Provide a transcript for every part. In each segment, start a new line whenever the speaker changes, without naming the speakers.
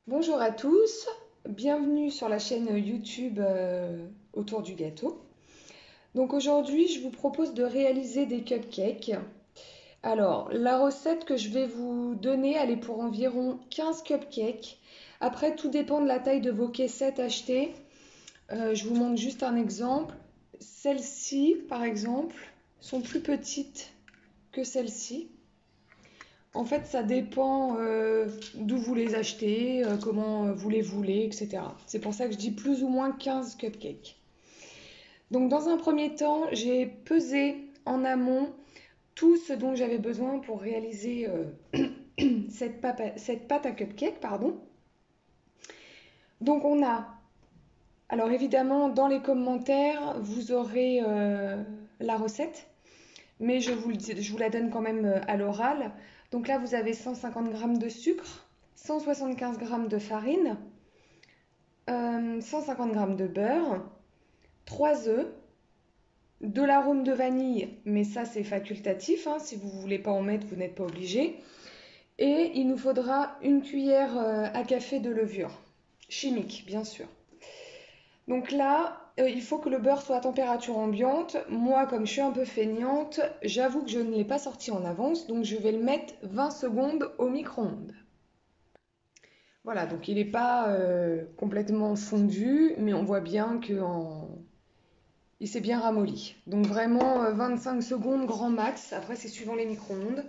Bonjour à tous, bienvenue sur la chaîne YouTube autour du gâteau. Donc aujourd'hui, je vous propose de réaliser des cupcakes. Alors, la recette que je vais vous donner, elle est pour environ 15 cupcakes. Après, tout dépend de la taille de vos caissettes achetées. Je vous montre juste un exemple. Celles-ci, par exemple, sont plus petites que celles-ci. En fait, ça dépend d'où vous les achetez, comment vous les voulez, etc. C'est pour ça que je dis plus ou moins 15 cupcakes. Donc, dans un premier temps, j'ai pesé en amont tout ce dont j'avais besoin pour réaliser cette pâte à cupcake, pardon. Donc, on a, alors évidemment, dans les commentaires, vous aurez la recette, mais je vous la donne quand même à l'oral. Donc là, vous avez 150 g de sucre, 175 g de farine, 150 g de beurre, 3 œufs, de l'arôme de vanille, mais ça c'est facultatif, hein, si vous ne voulez pas en mettre, vous n'êtes pas obligé. Et il nous faudra une cuillère à café de levure, chimique bien sûr. Donc là, il faut que le beurre soit à température ambiante. Moi, comme je suis un peu feignante, j'avoue que je ne l'ai pas sorti en avance, donc je vais le mettre 20 secondes au micro-ondes. Voilà, donc il n'est pas complètement fondu, mais on voit bien il s'est bien ramolli. Donc vraiment 25 secondes grand max, après c'est suivant les micro-ondes.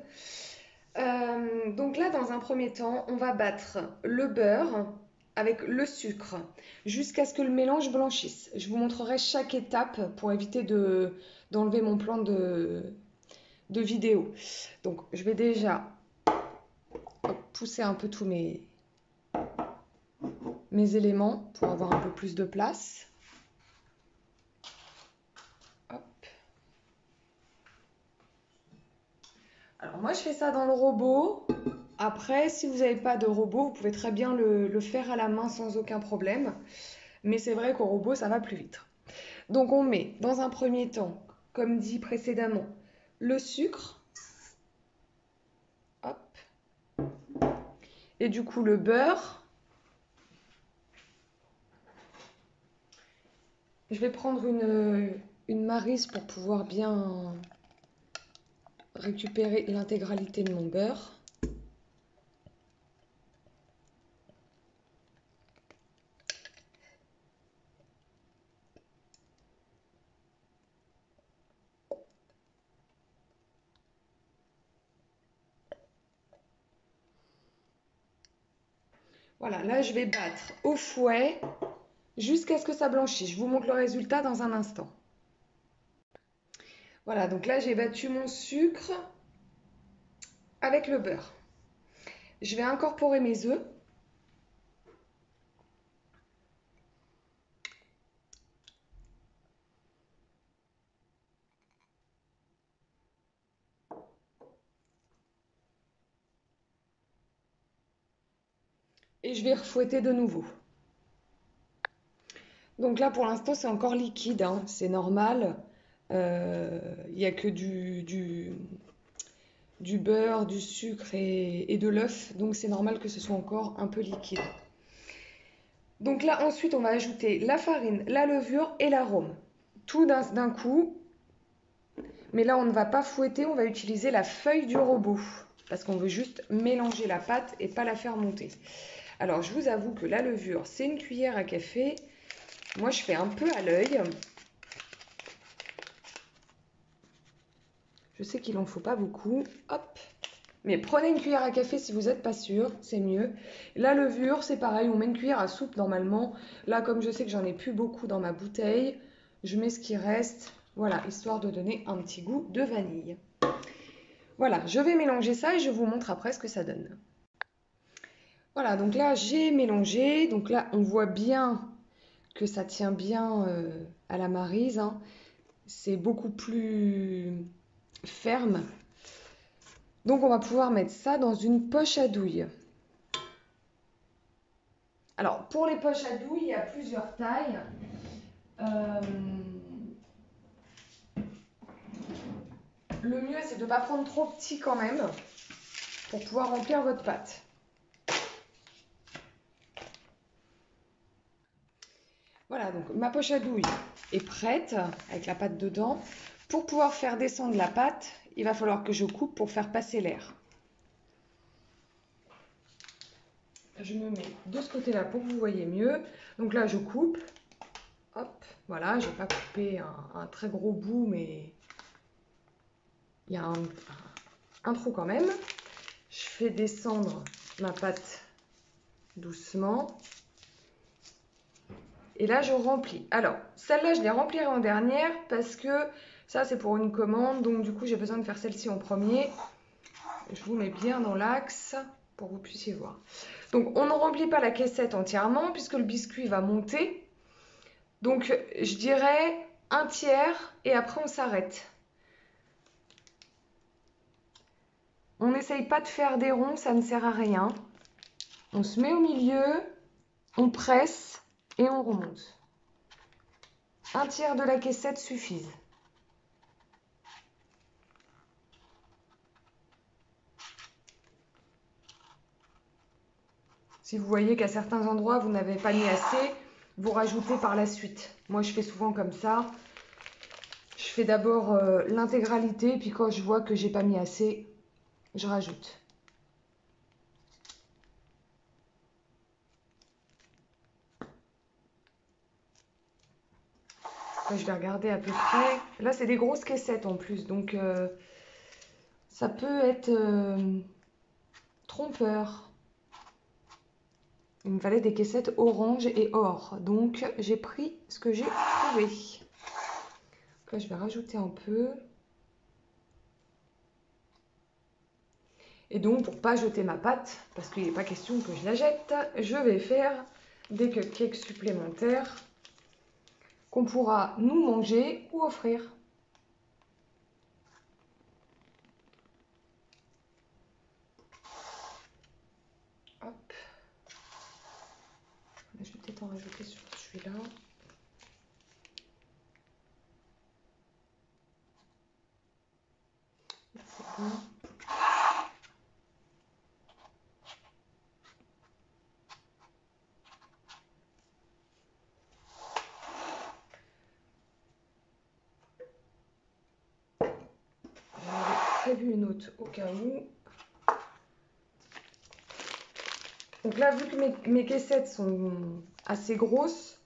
Donc là, dans un premier temps, on va battre le beurre avec le sucre jusqu'à ce que le mélange blanchisse. Je vous montrerai chaque étape pour éviter d'enlever mon plan de vidéo. Donc je vais déjà pousser un peu tous mes éléments pour avoir un peu plus de place. Hop. Alors moi je fais ça dans le robot. Après, si vous n'avez pas de robot, vous pouvez très bien le faire à la main sans aucun problème. Mais c'est vrai qu'au robot, ça va plus vite. Donc on met dans un premier temps, comme dit précédemment, le sucre. Hop. Et du coup le beurre. Je vais prendre une maryse pour pouvoir bien récupérer l'intégralité de mon beurre. Voilà, là je vais battre au fouet jusqu'à ce que ça blanchisse. Je vous montre le résultat dans un instant. Voilà, donc là j'ai battu mon sucre avec le beurre. Je vais incorporer mes œufs. Et je vais refouetter de nouveau. Donc là, pour l'instant, c'est encore liquide, hein, c'est normal. Il n'y a que du beurre, du sucre et de l'œuf, donc c'est normal que ce soit encore un peu liquide. Donc là, ensuite, on va ajouter la farine, la levure et l'arôme. Tout d'un coup, mais là, on ne va pas fouetter, on va utiliser la feuille du robot, parce qu'on veut juste mélanger la pâte et pas la faire monter. Alors, je vous avoue que la levure, c'est une cuillère à café. Moi, je fais un peu à l'œil. Je sais qu'il n'en faut pas beaucoup. Hop. Mais prenez une cuillère à café si vous n'êtes pas sûr, c'est mieux. La levure, c'est pareil, on met une cuillère à soupe normalement. Là, comme je sais que j'en ai plus beaucoup dans ma bouteille, je mets ce qui reste, voilà, histoire de donner un petit goût de vanille. Voilà, je vais mélanger ça et je vous montre après ce que ça donne. Voilà, donc là, j'ai mélangé. Donc là, on voit bien que ça tient bien à la maryse, hein. C'est beaucoup plus ferme. Donc on va pouvoir mettre ça dans une poche à douille. Alors pour les poches à douille, il y a plusieurs tailles. Le mieux c'est de ne pas prendre trop petit quand même pour pouvoir remplir votre pâte. donc ma poche à douille est prête avec la pâte dedans. Pour pouvoir faire descendre la pâte, il va falloir que je coupe pour faire passer l'air. Je me mets de ce côté-là pour que vous voyez mieux. Donc là, je coupe. Hop, voilà, je n'ai pas coupé un très gros bout, mais il y a un trou quand même. Je fais descendre ma pâte doucement. Et là, je remplis. Alors, celle-là, je les remplirai en dernière parce que ça, c'est pour une commande. Donc, du coup, j'ai besoin de faire celle-ci en premier. Je vous mets bien dans l'axe pour que vous puissiez voir. Donc, on ne remplit pas la caissette entièrement puisque le biscuit va monter. Donc, je dirais un tiers et après, on s'arrête. On n'essaye pas de faire des ronds, ça ne sert à rien. On se met au milieu, on presse et on remonte. Un tiers de la caissette suffit. Si vous voyez qu'à certains endroits, vous n'avez pas mis assez, vous rajoutez par la suite. Moi, je fais souvent comme ça. Je fais d'abord l'intégralité, puis quand je vois que j'ai pas mis assez, je rajoute. Là, je vais regarder à peu près. Là, c'est des grosses caissettes en plus, donc ça peut être trompeur. Il me fallait des caissettes orange et or, donc j'ai pris ce que j'ai trouvé. Là, je vais rajouter un peu. Et donc, pour pas jeter ma pâte, parce qu'il n'est pas question que je la jette, je vais faire des cupcakes supplémentaires qu'on pourra nous manger ou offrir. Hop. Je vais peut-être en rajouter sur celui-là. C'est bon. J'avais prévu une autre au cas où. Donc là, vu que mes caissettes sont assez grosses,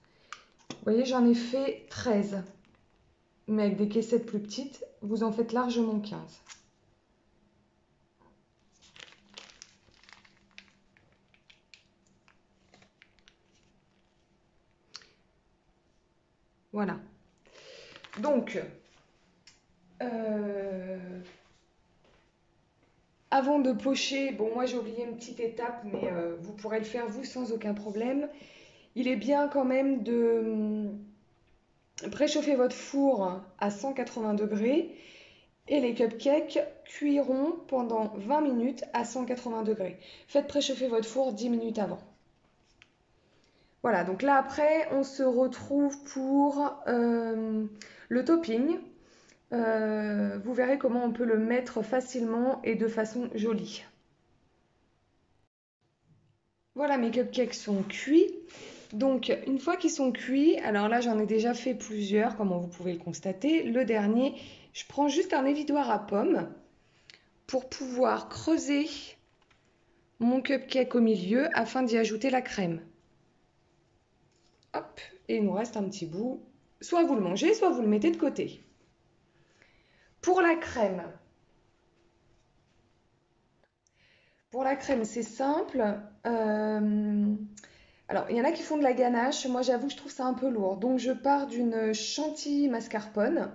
vous voyez, j'en ai fait 13. Mais avec des caissettes plus petites, vous en faites largement 15. Voilà. Donc, avant de pocher, bon, moi j'ai oublié une petite étape, mais vous pourrez le faire vous sans aucun problème. Il est bien quand même de préchauffer votre four à 180 degrés et les cupcakes cuiront pendant 20 minutes à 180 degrés. Faites préchauffer votre four 10 minutes avant. Voilà, donc là après, on se retrouve pour le topping. Vous verrez comment on peut le mettre facilement et de façon jolie. Voilà, mes cupcakes sont cuits. Donc, une fois qu'ils sont cuits, alors là, j'en ai déjà fait plusieurs, comme vous pouvez le constater. Le dernier, je prends juste un évidoir à pommes pour pouvoir creuser mon cupcake au milieu afin d'y ajouter la crème. Hop, et il nous reste un petit bout. Soit vous le mangez, soit vous le mettez de côté. Pour la crème, c'est simple. Alors, il y en a qui font de la ganache. Moi, j'avoue que je trouve ça un peu lourd. Donc, je pars d'une chantilly mascarpone.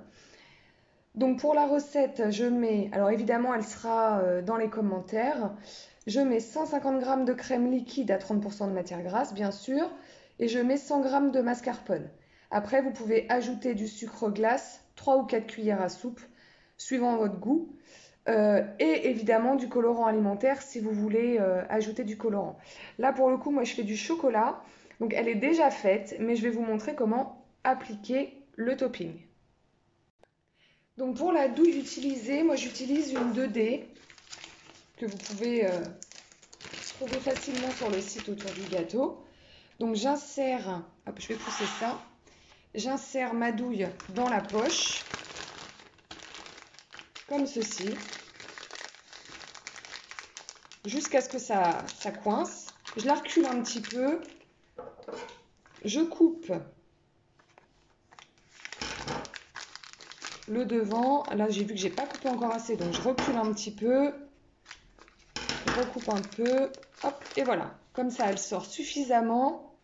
Donc, pour la recette, je mets... Alors, évidemment, elle sera dans les commentaires. Je mets 150 g de crème liquide à 30% de matière grasse, bien sûr. Et je mets 100 g de mascarpone. Après, vous pouvez ajouter du sucre glace, 3 ou 4 cuillères à soupe, suivant votre goût. Et évidemment du colorant alimentaire si vous voulez ajouter du colorant. Là pour le coup, moi je fais du chocolat, donc elle est déjà faite, mais je vais vous montrer comment appliquer le topping. Donc pour la douille utilisée, moi j'utilise une 2D que vous pouvez trouver facilement sur le site autour du gâteau. Donc j'insère, hop, je vais pousser ça, J'insère ma douille dans la poche, comme ceci, jusqu'à ce que ça coince. Je la recule un petit peu. Je coupe le devant. Là, j'ai vu que j'ai pas coupé encore assez, donc je recule un petit peu. Je recoupe un peu. Hop, et voilà. Comme ça, elle sort suffisamment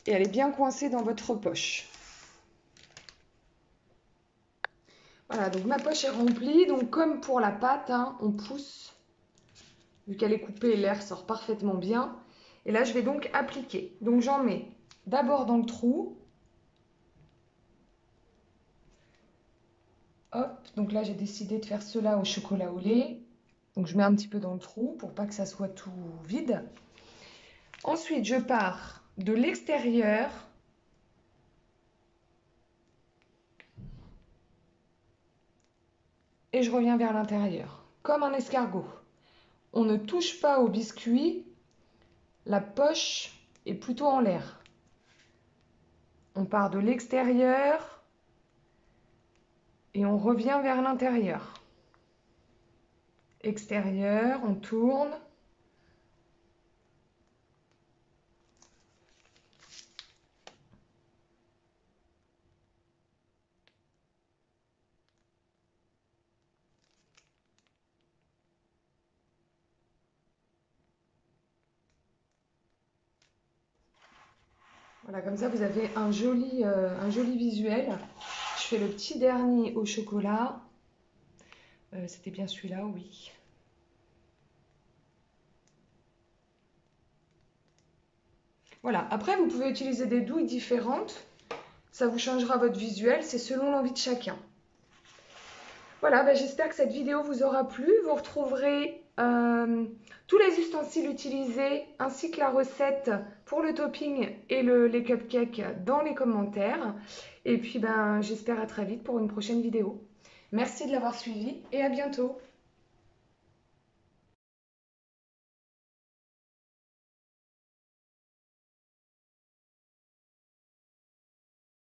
et elle est bien coincée dans votre poche. Voilà, donc ma poche est remplie. Donc comme pour la pâte, hein, on pousse. Vu qu'elle est coupée, l'air sort parfaitement bien. Et là, je vais donc appliquer. Donc j'en mets d'abord dans le trou. Hop, donc là, j'ai décidé de faire cela au chocolat au lait. Donc je mets un petit peu dans le trou pour pas que ça soit tout vide. Ensuite, je pars de l'extérieur. Et je reviens vers l'intérieur, comme un escargot. On ne touche pas au biscuit, la poche est plutôt en l'air. On part de l'extérieur et on revient vers l'intérieur. Extérieur, on tourne. Voilà, comme ça vous avez un joli visuel. Je fais le petit dernier au chocolat. C'était bien celui-là, oui. Voilà, après vous pouvez utiliser des douilles différentes. Ça vous changera votre visuel, c'est selon l'envie de chacun. Voilà, bah, j'espère que cette vidéo vous aura plu. Vous retrouverez tous les ustensiles utilisés ainsi que la recette pour le topping et les cupcakes dans les commentaires. Et puis ben, j'espère à très vite pour une prochaine vidéo. Merci de l'avoir suivi et à bientôt.